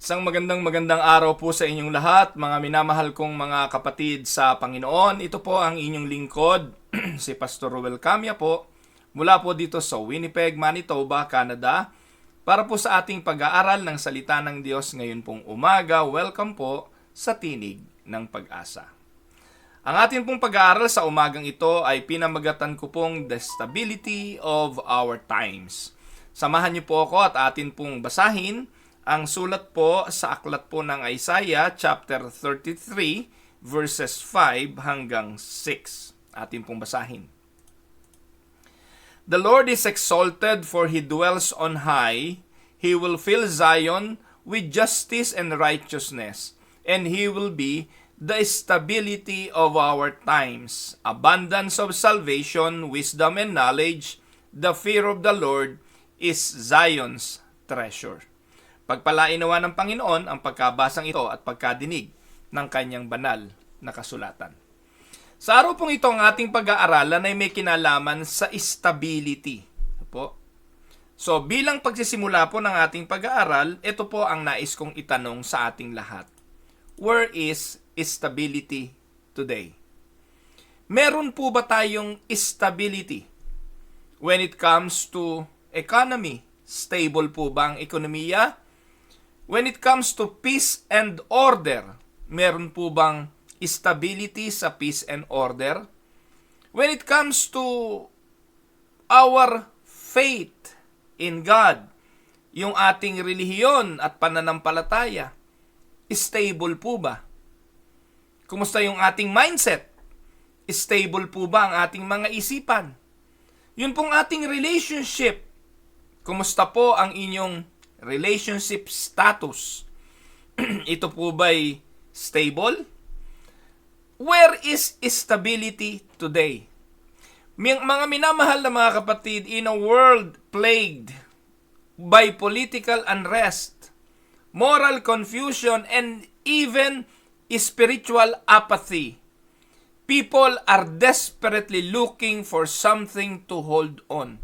Isang magandang araw po sa inyong lahat, mga minamahal kong mga kapatid sa Panginoon. Ito po ang inyong lingkod, si Pastor Ruel Camia po, mula po dito sa Winnipeg, Manitoba, Canada, para po sa ating pag-aaral ng salita ng Diyos ngayon pong umaga. Welcome po sa Tinig ng Pag-asa. Ang ating pong pag-aaral sa umagang ito ay pinamagatan ko pong The Stability of Our Times. Samahan niyo po ako at atin pong basahin ang sulat po sa aklat po ng Isaiah chapter 33 verses 5 hanggang 6. Atin pong basahin. The Lord is exalted, for He dwells on high. He will fill Zion with justice and righteousness, and He will be the stability of our times. Abundance of salvation, wisdom and knowledge, the fear of the Lord is Zion's treasure. Pagpalain nawa ng Panginoon ang pagkabasang ito at pagkadinig ng kanyang banal na kasulatan. Sa araw pong ito, ang ating pag-aaralan ay may kinalaman sa stability. So bilang pagsisimula po ng ating pag-aaral, ito po ang nais kong itanong sa ating lahat. Where is stability today? Meron po ba tayong stability when it comes to economy? Stable po ba ang ekonomiya? When it comes to peace and order, meron po bang stability sa peace and order? When it comes to our faith in God, yung ating relihiyon at pananampalataya, stable po ba? Kumusta yung ating mindset? Stable po ba ang ating mga isipan? Yun pong ating relationship. Kumusta po ang inyong relationship status? Ito po ba'y stable? Where is stability today? Mga minamahal na mga kapatid, in a world plagued by political unrest, moral confusion, and even spiritual apathy, people are desperately looking for something to hold on.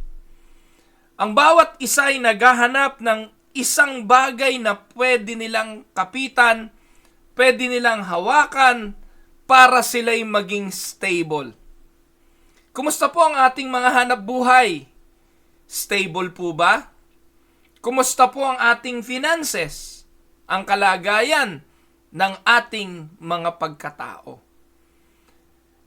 Ang bawat isa ay naghahanap ng isang bagay na pwede nilang kapitan, pwede nilang hawakan para sila'y maging stable. Kumusta po ang ating mga hanap buhay? Stable po ba? Kumusta po ang ating finances? Ang kalagayan ng ating mga pagkatao?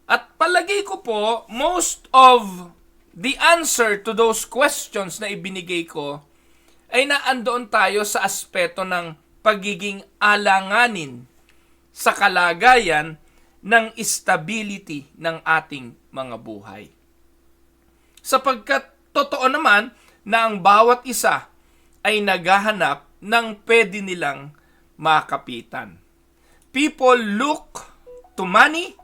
At palagay ko po, most of the answer to those questions na ibinigay ko ay naandoon tayo sa aspeto ng pagiging alanganin sa kalagayan ng stability ng ating mga buhay. Sapagkat totoo naman na ang bawat isa ay naghahanap ng pwede nilang makapitan. People look to money,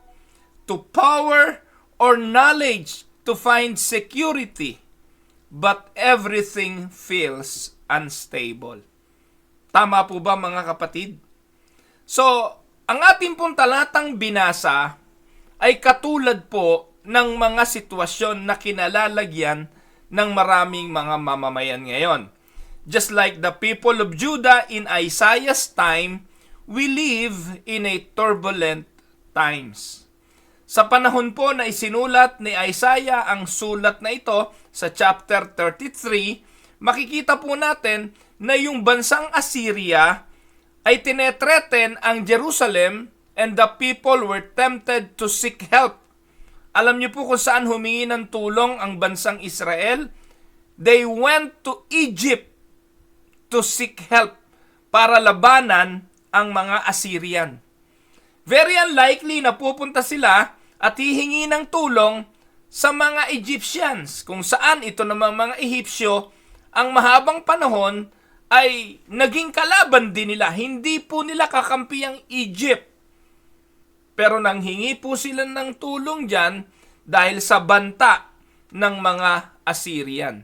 to power, or knowledge to find security, but everything feels unstable. Tama po ba mga kapatid? So, ang ating pong talatang binasa ay katulad po ng mga sitwasyon na kinalalagyan ng maraming mga mamamayan ngayon. Just like the people of Judah in Isaiah's time, we live in a turbulent times. Sa panahon po na isinulat ni Isaiah ang sulat na ito sa chapter 33, makikita po natin na yung bansang Assyria ay tinetreten ang Jerusalem and the people were tempted to seek help. Alam niyo po kung saan humingi ng tulong ang bansang Israel? They went to Egypt to seek help para labanan ang mga Assyrian. Very unlikely na pupunta sila at hihingi ng tulong sa mga Egyptians, kung saan ito namang mga Ehipsyo ang mahabang panahon ay naging kalaban din nila. Hindi po nila kakampi ang Egypt. Pero nanghingi po sila ng tulong dyan dahil sa banta ng mga Assyrian.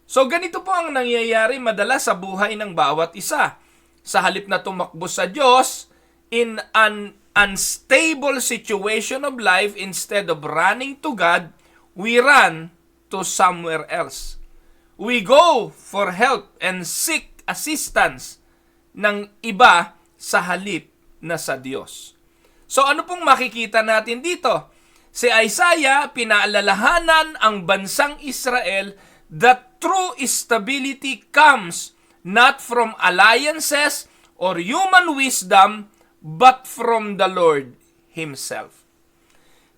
So ganito po ang nangyayari madalas sa buhay ng bawat isa. Sa halip na tumakbo sa Diyos, in an unstable situation of life, instead of running to God, we run to somewhere else. We go for help and seek assistance ng iba sa halip na sa Diyos. So ano pong makikita natin dito? Si Isaiah, pinaalalahanan ang bansang Israel that true stability comes not from alliances or human wisdom, but from the Lord Himself.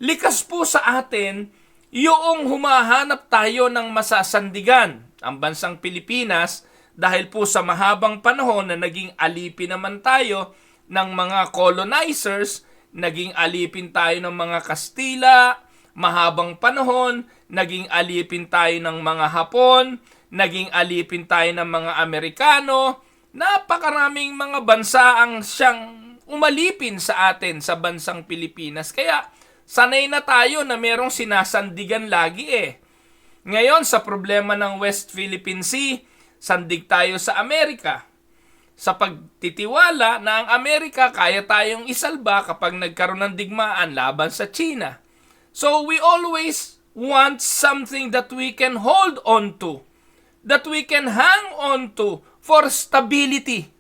Likas po sa atin yung humahanap tayo ng masasandigan. Ang bansang Pilipinas, dahil po sa mahabang panahon na naging alipin naman tayo ng mga colonizers, naging alipin tayo ng mga Kastila, mahabang panahon, naging alipin tayo ng mga Hapon, naging alipin tayo ng mga Amerikano, napakaraming mga bansa ang siyang umalipin sa atin sa bansang Pilipinas. Kaya sanay na tayo na merong sinasandigan lagi eh. Ngayon sa problema ng West Philippine Sea, sandig tayo sa Amerika. Sa pagtitiwala na ang Amerika kaya tayong isalba kapag nagkaroon ng digmaan laban sa China. So we always want something that we can hold on to, that we can hang on to for stability.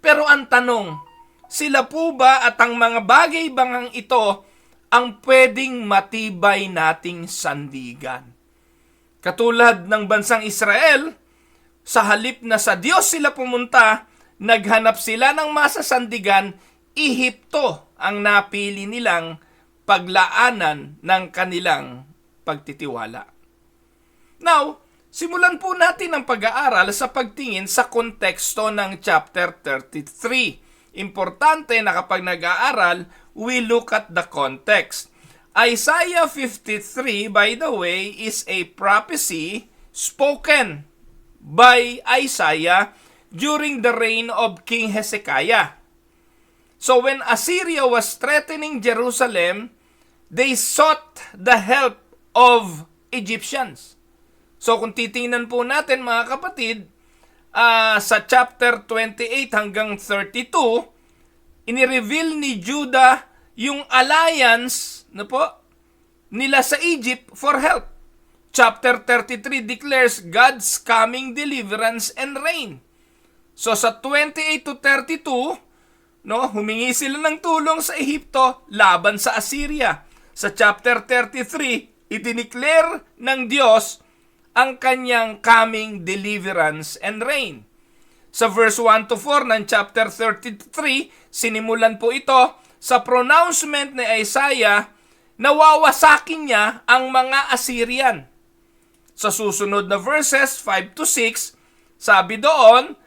Pero ang tanong, sila po ba at ang mga bagay-bangang ito ang pwedeng matibay nating sandigan? Katulad ng bansang Israel, sa halip na sa Diyos sila pumunta, naghanap sila ng masasandigan, Ehipto ang napili nilang paglaanan ng kanilang pagtitiwala. Now, simulan po natin ang pag-aaral sa pagtingin sa konteksto ng chapter 33. Importante na kapag nag-aaral, we look at the context. Isaiah 53, by the way, is a prophecy spoken by Isaiah during the reign of King Hezekiah. So when Assyria was threatening Jerusalem, they sought the help of Egyptians. So kung titingnan po natin mga kapatid, sa chapter 28 hanggang 32, inireveal ni Judah yung alliance nila sa Egypt for help. Chapter 33 declares God's coming deliverance and reign. So sa 28 to 32, humingi sila ng tulong sa Ehipto laban sa Assyria. Sa chapter 33, idineclare ng Diyos ang kanyang coming deliverance and reign. Sa verse 1 to 4 ng chapter 33, sinimulan po ito sa pronouncement ni Isaiah na wawasakin niya ang mga Assyrian. Sa susunod na verses 5 to 6, sabi doon,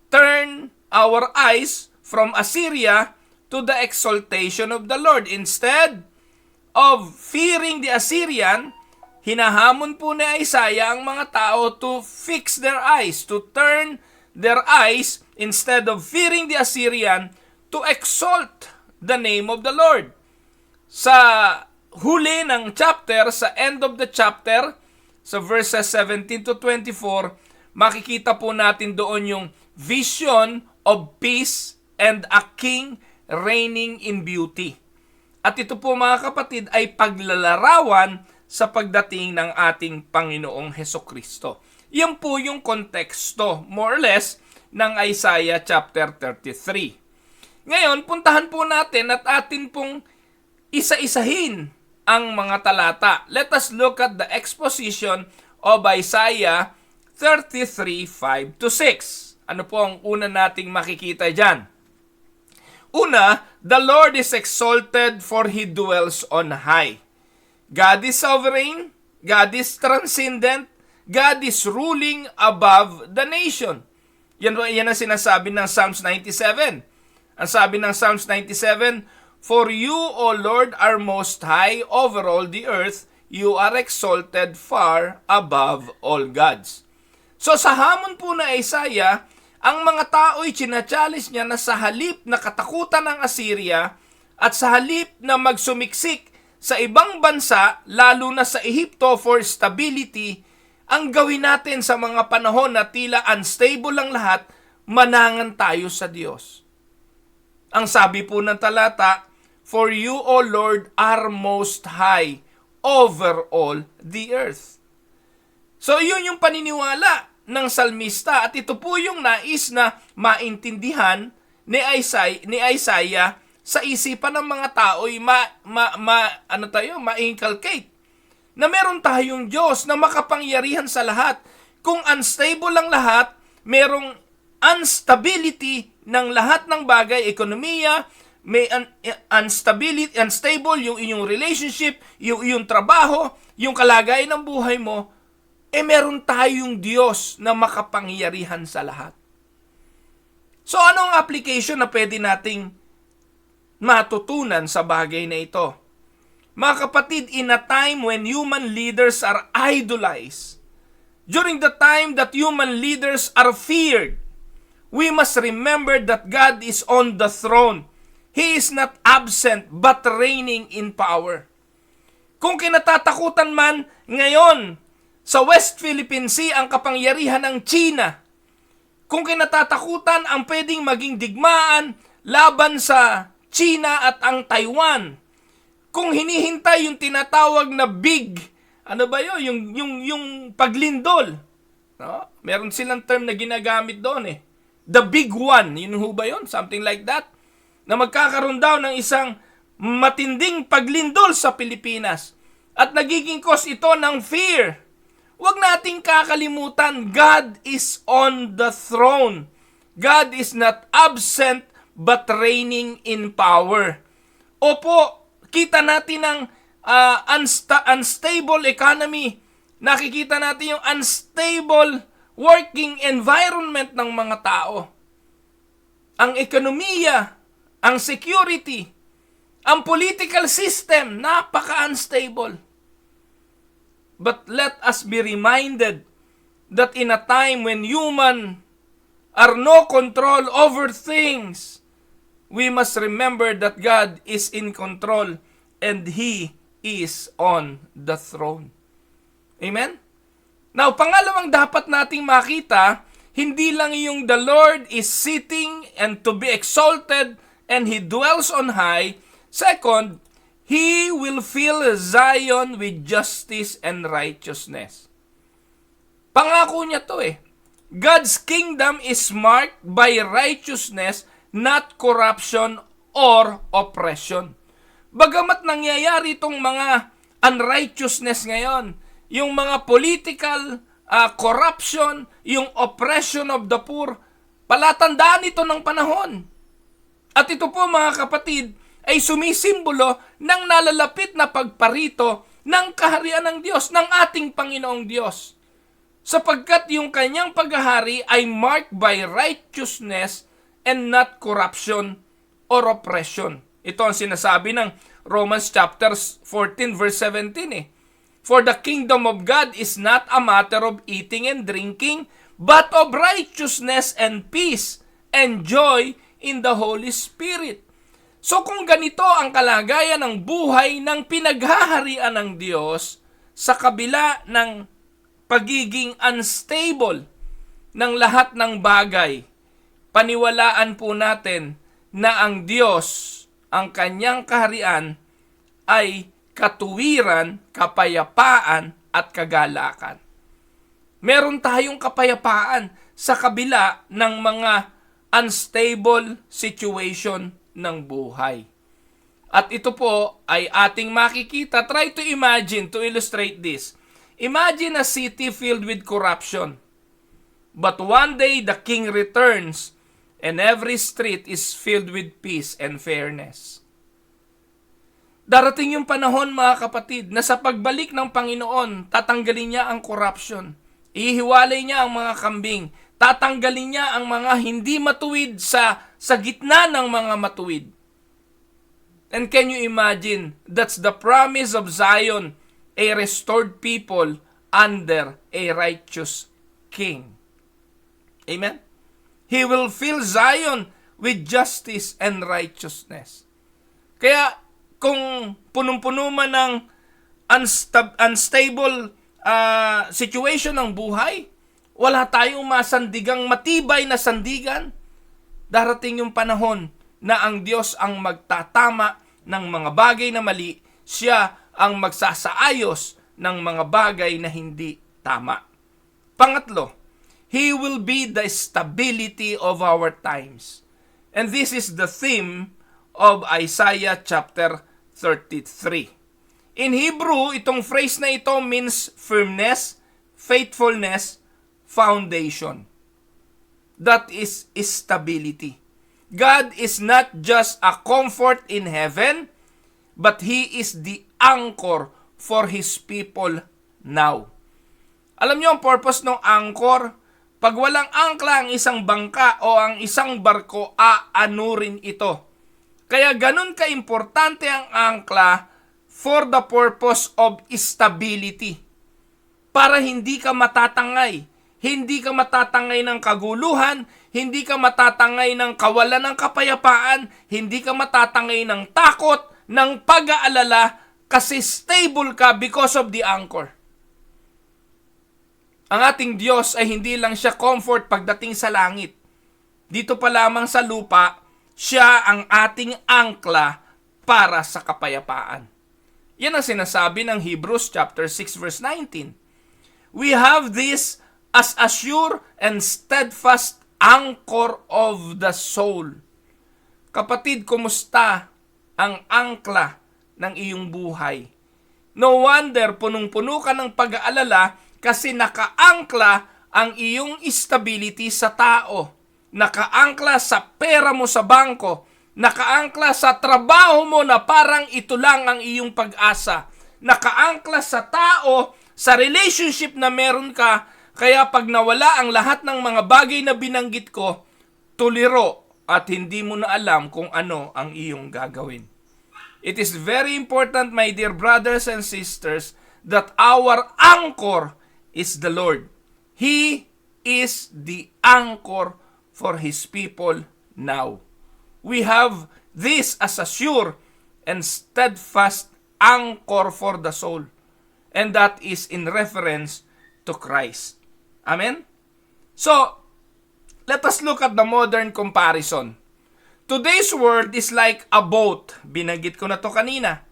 turn our eyes from Assyria to the exaltation of the Lord. Instead of fearing the Assyrian, hinahamon po ni Isaiah ang mga tao to fix their eyes, to turn their eyes, instead of fearing the Assyrian, to exalt the name of the Lord. Sa huli ng chapter, sa end of the chapter, sa verses 17 to 24, makikita po natin doon yung vision of peace and a king reigning in beauty. At ito po mga kapatid ay paglalarawan sa pagdating ng ating Panginoong Hesukristo. Yan po yung konteksto, more or less, ng Isaiah chapter 33. Ngayon, puntahan po natin at atin pong isa-isahin ang mga talata. Let us look at the exposition of Isaiah 33, 5 to 6. Ano po ang una nating makikita dyan? Una, the Lord is exalted for He dwells on high. God is sovereign, God is transcendent, God is ruling above the nation. Yan ang sinasabi ng Psalms 97. Ang sabi ng Psalms 97, for you, O Lord, are most high over all the earth, you are exalted far above all gods. So sa hamon po na Isaiah, ang mga tao'y china-challenge niya na sa halip na katakutan ng Assyria at sa halip na magsumiksik sa ibang bansa, lalo na sa Ehipto for stability, ang gawin natin sa mga panahon na tila unstable ang lahat, manangan tayo sa Diyos. Ang sabi po ng talata, for you, O Lord, are most high over all the earth. So yun yung paniniwala ng salmista at ito po yung nais na maintindihan ni Isaiah sa isipan ng mga tao'y ma-inculcate na meron tayong Diyos na makapangyarihan sa lahat. Kung unstable ang lahat, merong instability ng lahat ng bagay, ekonomiya, may unstable yung inyong relationship, yung iyong trabaho, yung kalagayan ng buhay mo, meron tayong Diyos na makapangyarihan sa lahat. So anong application na pwede nating matutunan sa bagay na ito? Mga kapatid, in a time when human leaders are idolized, during the time that human leaders are feared, we must remember that God is on the throne. He is not absent but reigning in power. Kung kinatatakutan man ngayon sa West Philippine Sea ang kapangyarihan ng China, kung kinatatakutan ang pwedeng maging digmaan laban sa China at ang Taiwan, kung hinihintay yung tinatawag na yung paglindol. No? Meron silang term na ginagamit doon The big one, yun ho ba yun? Something like that. Na magkakaroon daw ng isang matinding paglindol sa Pilipinas. At nagiging cause ito ng fear. Huwag nating kakalimutan, God is on the throne. God is not absent but reigning in power. Opo, kita natin ang unstable economy. Nakikita natin yung unstable working environment ng mga tao. Ang ekonomiya, ang security, ang political system, napaka-unstable. But let us be reminded that in a time when human are no control over things, we must remember that God is in control and He is on the throne. Amen? Now, pangalawang dapat nating makita, hindi lang yung the Lord is sitting and to be exalted and He dwells on high. Second, He will fill Zion with justice and righteousness. Pangako niya to God's kingdom is marked by righteousness, not corruption or oppression. Bagamat nangyayari itong mga unrighteousness ngayon, yung mga political corruption, yung oppression of the poor, palatandaan ito ng panahon. At ito po mga kapatid, ay sumisimbolo ng nalalapit na pagparito ng kaharian ng Diyos, ng ating Panginoong Diyos. Sapagkat yung kanyang paghahari ay marked by righteousness and not corruption or oppression. Ito ang sinasabi ng Romans chapter 14 verse 17 For the kingdom of God is not a matter of eating and drinking, but of righteousness and peace and joy in the Holy Spirit. So kung ganito ang kalagayan ng buhay ng pinaghaharian ng Diyos sa kabila ng pagiging unstable ng lahat ng bagay, paniwalaan po natin na ang Diyos, ang kanyang kaharian ay katuwiran, kapayapaan at kagalakan. Meron tayong kapayapaan sa kabila ng mga unstable situation ng buhay. At ito po ay ating makikita. Try to imagine, to illustrate this. Imagine a city filled with corruption. But one day the king returns and every street is filled with peace and fairness. Darating yung panahon mga kapatid na sa pagbalik ng Panginoon, tatanggalin niya ang corruption. Ihiwalay niya ang mga kambing. Tatanggalin niya ang mga hindi matuwid sa gitna ng mga matuwid. And can you imagine, that's the promise of Zion, a restored people under a righteous king. Amen? He will fill Zion with justice and righteousness. Kaya kung punong-puno man ng unstable situation ng buhay, wala tayong masandigang matibay na sandigan, darating yung panahon na ang Diyos ang magtatama ng mga bagay na mali, siya ang magsasaayos ng mga bagay na hindi tama. Pangatlo, He will be the stability of our times. And this is the theme of Isaiah chapter 33. In Hebrew, itong phrase na ito means firmness, faithfulness, foundation. That is stability. God is not just a comfort in heaven, but He is the anchor for His people now. Alam niyo ang purpose ng anchor? Pag walang angkla ang isang bangka o ang isang barko, aanurin ito. Kaya ganun ka-importante ang angkla for the purpose of stability. Para hindi ka matatangay. Hindi ka matatangay ng kaguluhan, hindi ka matatangay ng kawalan ng kapayapaan, hindi ka matatangay ng takot, ng pag-aalala, kasi stable ka because of the anchor. Ang ating Diyos ay hindi lang siya comfort pagdating sa langit. Dito pa lamang sa lupa, siya ang ating angkla para sa kapayapaan. Yan ang sinasabi ng Hebrews chapter 6 verse 19. We have this as a sure and steadfast anchor of the soul. Kapatid, kumusta ang angkla ng iyong buhay? No wonder punong-puno ka ng pag-aalala kasi nakaangkla ang iyong stability sa tao. Nakaangkla sa pera mo sa bangko. Nakaangkla sa trabaho mo na parang ito lang ang iyong pag-asa. Nakaangkla sa tao, sa relationship na meron ka, kaya pag nawala ang lahat ng mga bagay na binanggit ko, tuliro at hindi mo na alam kung ano ang iyong gagawin. It is very important, my dear brothers and sisters, that our anchor is the Lord. He is the anchor for His people now. We have this as a sure and steadfast anchor for the soul. And that is in reference to Christ. Amen? So, let us look at the modern comparison. Today's world is like a boat. Binanggit ko na to kanina.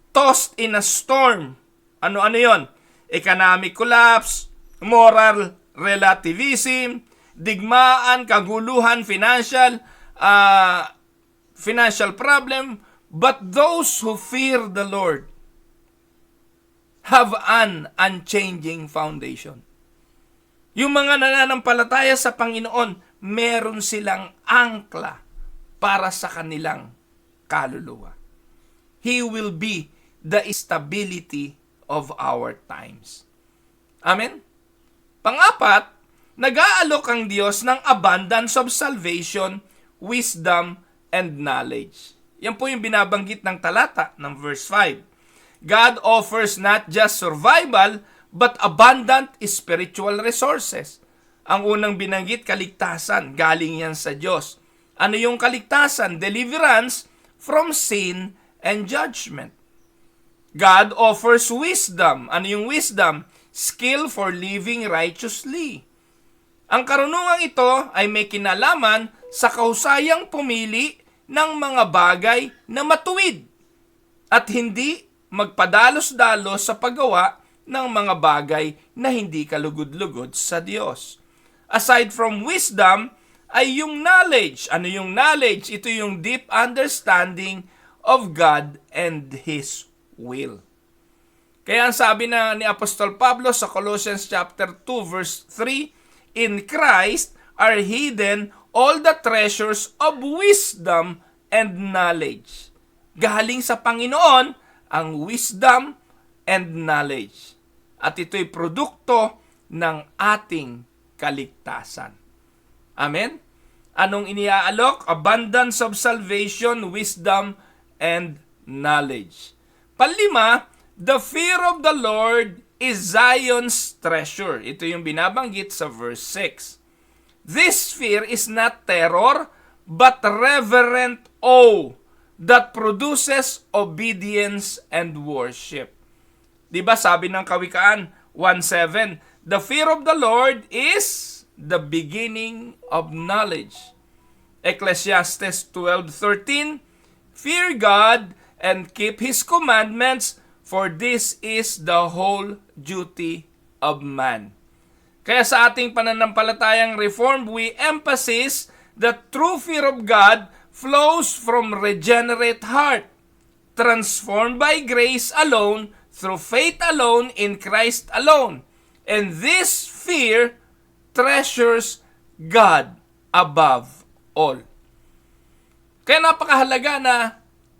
Tossed in a storm. Ano-ano yon? Economic collapse, moral relativism, digmaan, kaguluhan, financial problem. But those who fear the Lord have an unchanging foundation. Yung mga nananampalataya sa Panginoon, meron silang angkla para sa kanilang kaluluwa. He will be the stability of our times. Amen? Pangapat, nag-aalok ang Diyos ng abundance of salvation, wisdom, and knowledge. Yan po yung binabanggit ng talata ng verse 5. God offers not just survival, but abundant spiritual resources. Ang unang binanggit, kaligtasan. Galing yan sa Diyos. Ano yung kaligtasan? Deliverance from sin and judgment. God offers wisdom. Ano yung wisdom? Skill for living righteously. Ang karunungang ito ay may kinalaman sa kahusayang pumili ng mga bagay na matuwid at hindi magpadalos-dalos sa paggawa ng mga bagay na hindi kalugod-lugod sa Diyos. Aside from wisdom, ay yung knowledge. Ano yung knowledge? Ito yung deep understanding of God and His will. Kaya ang sabi ni Apostol Pablo sa Colossians chapter 2 verse 3, in Christ are hidden all the treasures of wisdom and knowledge. Galing sa Panginoon ang wisdom and knowledge. At ito'y produkto ng ating kaligtasan. Amen? Anong iniaalok? Abundance of salvation, wisdom, and knowledge. Panlima, the fear of the Lord is Zion's treasure. Ito yung binabanggit sa verse 6. This fear is not terror, but reverent awe that produces obedience and worship. Diba sabi ng Kawikaan 1:7, the fear of the Lord is the beginning of knowledge. Ecclesiastes 12:13, fear God and keep His commandments, for this is the whole duty of man. Kaya sa ating pananampalatayang Reformed, we emphasize that true fear of God flows from regenerate heart, transformed by grace alone, through faith alone, in Christ alone. And this fear treasures God above all. Kaya napakahalaga na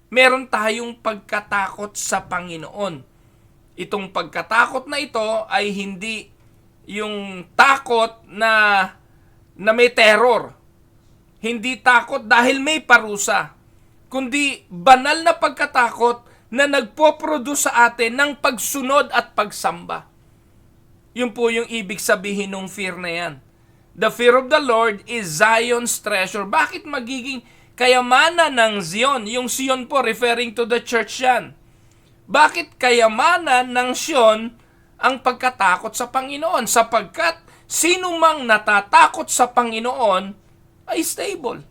meron tayong pagkatakot sa Panginoon. Itong pagkatakot na ito ay hindi yung takot na may terror. Hindi takot dahil may parusa, kundi banal na pagkatakot na nagpo-produce sa atin ng pagsunod at pagsamba. Yun po yung ibig sabihin ng fear na yan. The fear of the Lord is Zion's treasure. Bakit magiging kayamanan ng Zion? Yung Zion po, referring to the church yan. Bakit kayamanan ng Zion ang pagkatakot sa Panginoon? Sapagkat sino mang natatakot sa Panginoon ay stable.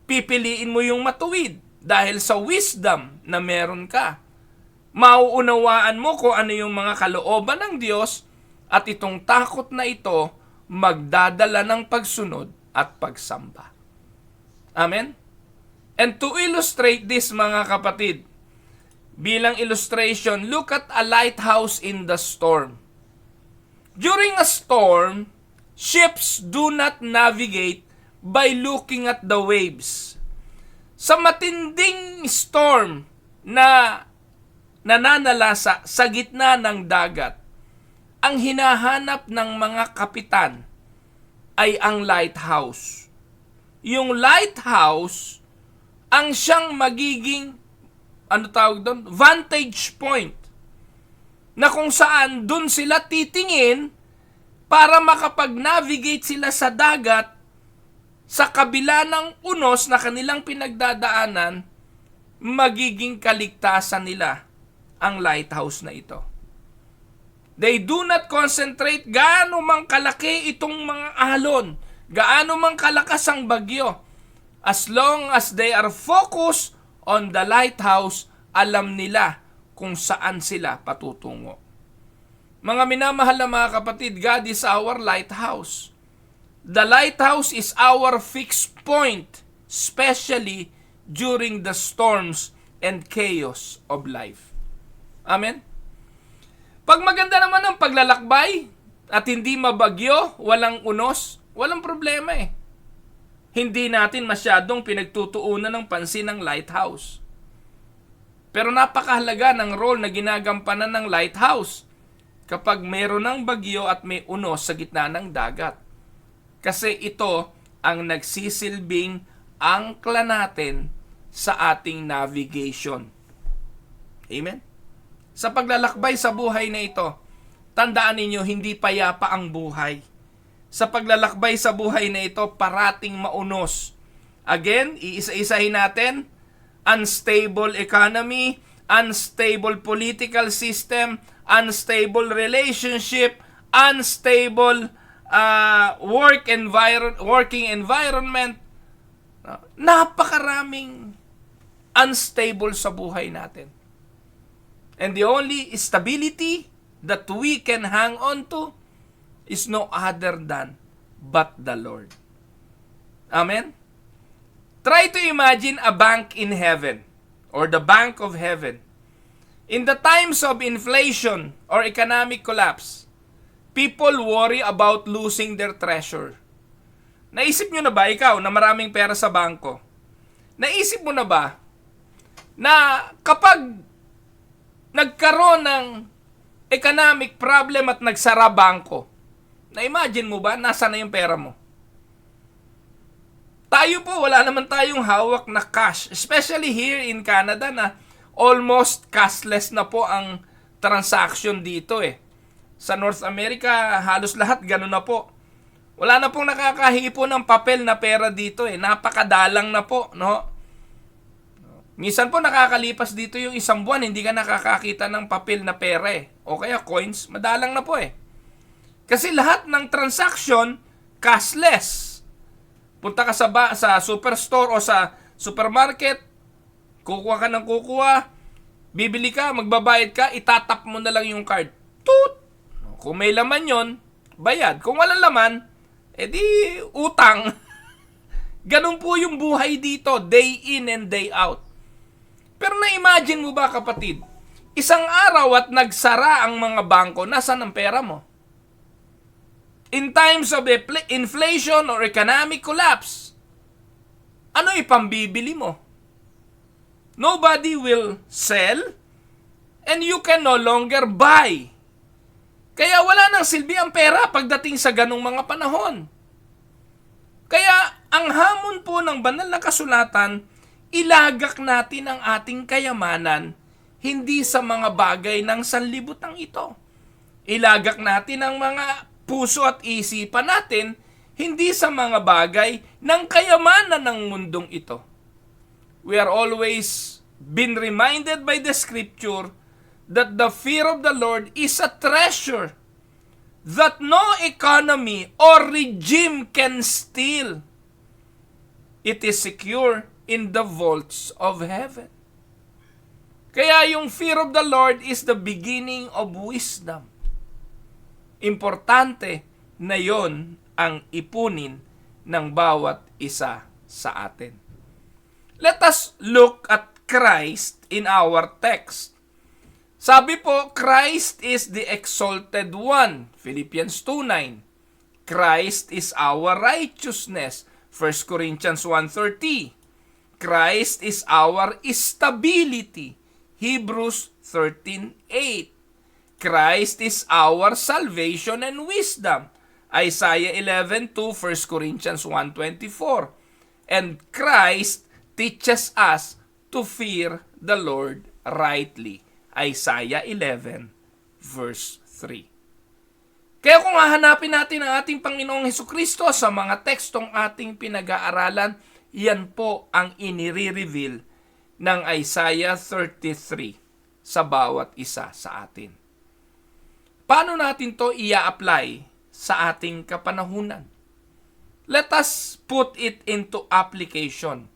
Pipiliin mo yung matuwid dahil sa wisdom na meron ka. Mauunawaan mo kung ano yung mga kalooban ng Diyos at itong takot na ito magdadala ng pagsunod at pagsamba. Amen? And to illustrate this, mga kapatid, bilang illustration, look at a lighthouse in the storm. During a storm, ships do not navigate by looking at the waves. Sa matinding storm na nananalasa sa gitna ng dagat, ang hinahanap ng mga kapitan ay ang lighthouse. Yung lighthouse ang siyang magiging vantage point, na kung saan dun sila titingin para makapag-navigate sila sa dagat sa kabila ng unos na kanilang pinagdadaanan, magiging kaligtasan nila ang lighthouse na ito. They do not concentrate gaano mang kalaki itong mga alon, gaano mang kalakas ang bagyo. As long as they are focused on the lighthouse, alam nila kung saan sila patutungo. Mga minamahal na mga kapatid, God is our lighthouse. The lighthouse is our fixed point, especially during the storms and chaos of life. Amen? Pag maganda naman ang paglalakbay at hindi mabagyo, walang unos, walang problema eh. Hindi natin masyadong pinagtutuunan ng pansin ng lighthouse. Pero napakahalaga ng role na ginagampanan ng lighthouse kapag mayroon ng bagyo at may unos sa gitna ng dagat. Kasi ito ang nagsisilbing angkla natin sa ating navigation. Amen? Sa paglalakbay sa buhay na ito, tandaan ninyo, hindi payapa ang buhay. Sa paglalakbay sa buhay na ito, parating maunos. Again, iisa-isahin natin, unstable economy, unstable political system, unstable relationship, unstable working environment. Napakaraming unstable sa buhay natin. And the only stability that we can hang on to is no other than but the Lord. Amen? Try to imagine a bank in heaven or the bank of heaven. In the times of inflation or economic collapse, people worry about losing their treasure. Naisip nyo na ba, ikaw na maraming pera sa bangko, naisip mo na ba na kapag nagkaroon ng economic problem at nagsara bangko, na-imagine mo ba, nasa na yung pera mo? Tayo po, wala naman tayong hawak na cash. Especially here in Canada na almost cashless na po ang transaction dito eh. Sa North America, halos lahat ganun na po. Wala na pong nakakahipo ng papel na pera dito eh. Napakadalang na po, no? Minsan po nakakalipas dito yung isang buwan, hindi ka nakakakita ng papel na pera eh. O kaya coins, madalang na po eh. Kasi lahat ng transaction, cashless. Punta ka sa superstore o sa supermarket, kukuha ka ng kukuha, bibili ka, magbabayad ka, itatap mo na lang yung card. Toot! Kung may laman yon, bayad. Kung walang laman, edi utang. Ganun po yung buhay dito, day in and day out. Pero na-imagine mo ba, kapatid, isang araw at nagsara ang mga bangko, nasaan ang pera mo? In times of inflation or economic collapse, ano ipambibili mo? Nobody will sell and you can no longer buy. Kaya wala nang silbi ang pera pagdating sa ganong mga panahon. Kaya ang hamon po ng banal na kasulatan, ilagak natin ang ating kayamanan hindi sa mga bagay ng sanlibutan ito. Ilagak natin ang mga puso at isipan natin hindi sa mga bagay ng kayamanan ng mundong ito. We are always been reminded by the scripture that the fear of the Lord is a treasure that no economy or regime can steal. It is secure in the vaults of heaven. Kaya yung fear of the Lord is the beginning of wisdom. Importante na yon ang ipunin ng bawat isa sa atin. Let us look at Christ in our text. Sabi po, Christ is the exalted one. Philippians 2:9. Christ is our righteousness. 1 Corinthians 1:30. Christ is our stability. Hebrews 13:8. Christ is our salvation and wisdom. Isaiah 11:2, 1 Corinthians 1:24. And Christ teaches us to fear the Lord rightly. Isaiah 11, verse 3. Kaya kung hahanapin natin ang ating Panginoong Hesukristo sa mga tekstong ating pinag-aaralan, yan po ang inire-reveal ng Isaiah 33 sa bawat isa sa atin. Paano natin to ia-apply sa ating kapanahunan? Let us put it into application.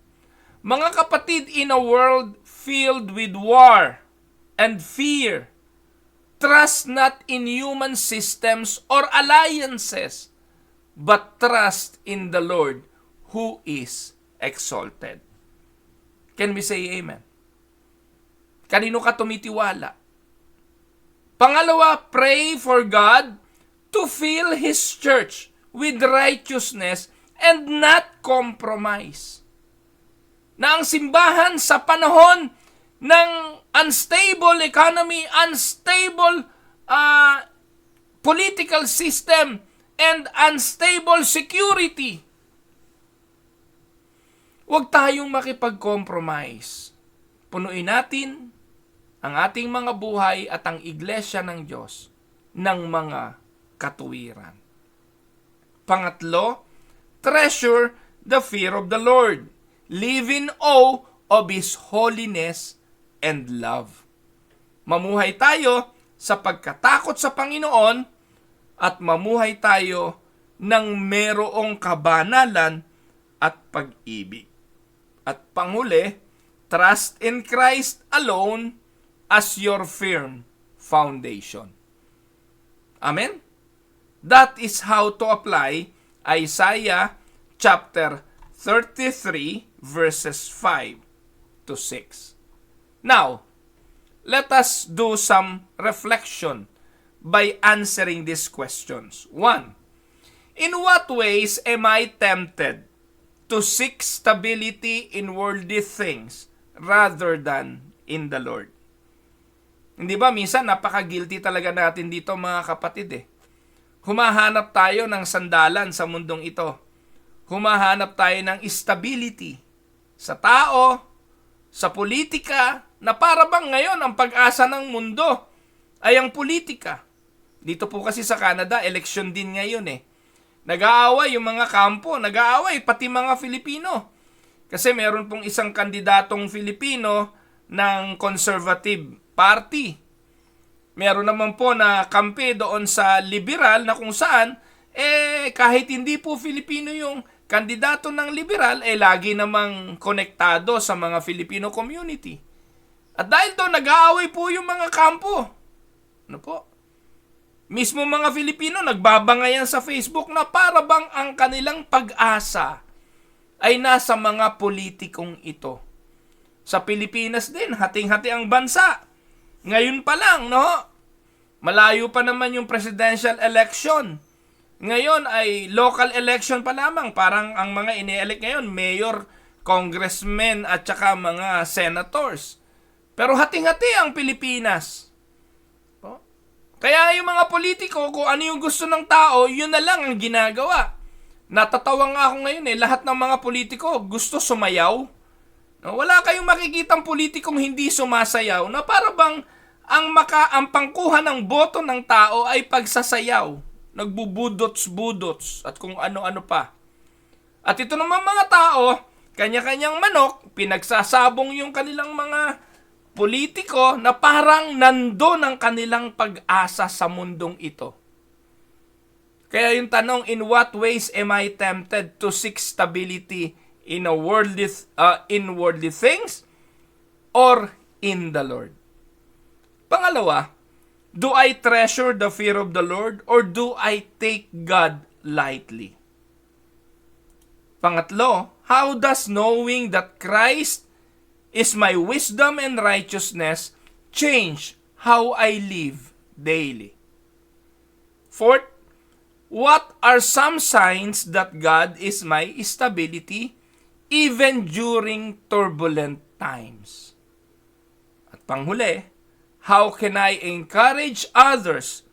Mga kapatid, in a world filled with war and fear, trust not in human systems or alliances, but trust in the Lord who is exalted. Can we say amen? Kanino ka tumitiwala? Pangalawa, pray for God to fill His church with righteousness and not compromise. Na ang simbahan sa panahon ng unstable economy, unstable political system, and unstable security, huwag tayong makipag-compromise. Punuin natin ang ating mga buhay at ang iglesia ng Diyos ng mga katuwiran. Pangatlo, treasure the fear of the Lord. Live in awe of His holiness and love. Mamuhay tayo sa pagkatakot sa Panginoon at mamuhay tayo ng merong kabanalan at pag-ibig. At panghuli, trust in Christ alone as your firm foundation. Amen? That is how to apply Isaiah chapter 33 verses 5 to 6. Now, let us do some reflection by answering these questions. 1. In what ways am I tempted to seek stability in worldly things rather than in the Lord? Hindi ba minsan napaka-guilty talaga natin dito, mga kapatid eh. Humahanap tayo ng sandalan sa mundong ito. Humahanap tayo ng stability sa tao, sa politika, na para bang ngayon ang pag-asa ng mundo ay ang politika. Dito po kasi sa Canada, election din ngayon eh. Nag-aaway yung mga kampo, nag-aaway pati mga Filipino. Kasi meron pong isang kandidatong Filipino ng Conservative Party. Meron naman po na kampe doon sa liberal na kung saan, kahit hindi po Filipino yung kandidato ng liberal, lagi namang konektado sa mga Filipino community. At dahil doon, nag-aaway po yung mga kampo. Ano po? Mismo mga Filipino nagbabangayan sa Facebook na para bang ang kanilang pag-asa ay nasa mga politikong ito. Sa Pilipinas din, hating-hati ang bansa. Ngayon pa lang, no? Malayo pa naman yung presidential election. Ngayon ay local election pa lamang. Parang ang mga ini-elect ngayon, mayor, congressmen at saka mga senators. Pero hating-hati ang Pilipinas. Kaya yung mga politiko, kung ano yung gusto ng tao, yun na lang ang ginagawa. Natatawa nga ako ngayon lahat ng mga politiko gusto sumayaw. Wala kayong makikitang politikong hindi sumasayaw na para bang ang pangkuha ng boto ng tao ay pagsasayaw, nagbubudots-budots at kung ano-ano pa. At ito naman mga tao, kanya-kanyang manok, pinagsasabong yung kanilang mga politiko na parang nando ng kanilang pag-asa sa mundong ito. Kaya yung tanong, in what ways am I tempted to seek stability in worldly things or in the Lord? Pangalawa, do I treasure the fear of the Lord or do I take God lightly? Pangatlo, how does knowing that Christ is my wisdom and righteousness change how I live daily? Fourth, what are some signs that God is my stability even during turbulent times? At panghuli, how can I encourage others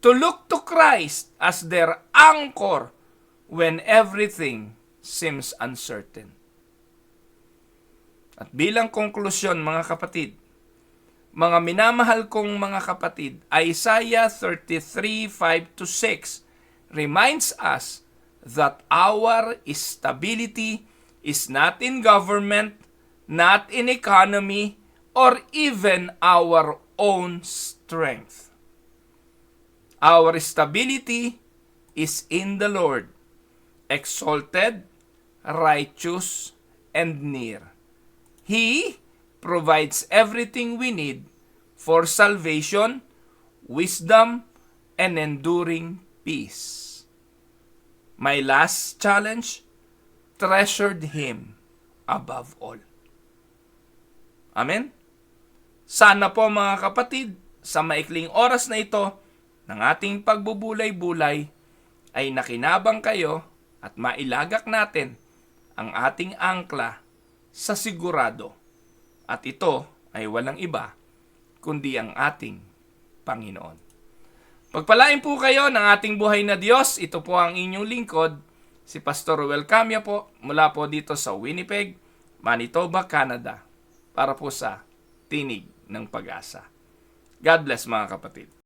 to look to Christ as their anchor when everything seems uncertain? At bilang konklusyon mga kapatid, mga minamahal kong mga kapatid, Isaiah 33:5-6 reminds us that our stability is not in government, not in economy, or even our own strength. Our stability is in the Lord, exalted, righteous, and near. He provides everything we need for salvation, wisdom, and enduring peace. My last challenge, treasured Him above all. Amen? Sana po mga kapatid, sa maikling oras na ito ng ating pagbubulay-bulay ay nakinabang kayo at mailagak natin ang ating angkla sa sigurado. At ito ay walang iba kundi ang ating Panginoon. Pagpalain po kayo ng ating buhay na Diyos. Ito po ang inyong lingkod, si Pastor Ruel Camia po, mula po dito sa Winnipeg, Manitoba, Canada, para po sa Tinig ng Pag-asa. God bless mga kapatid.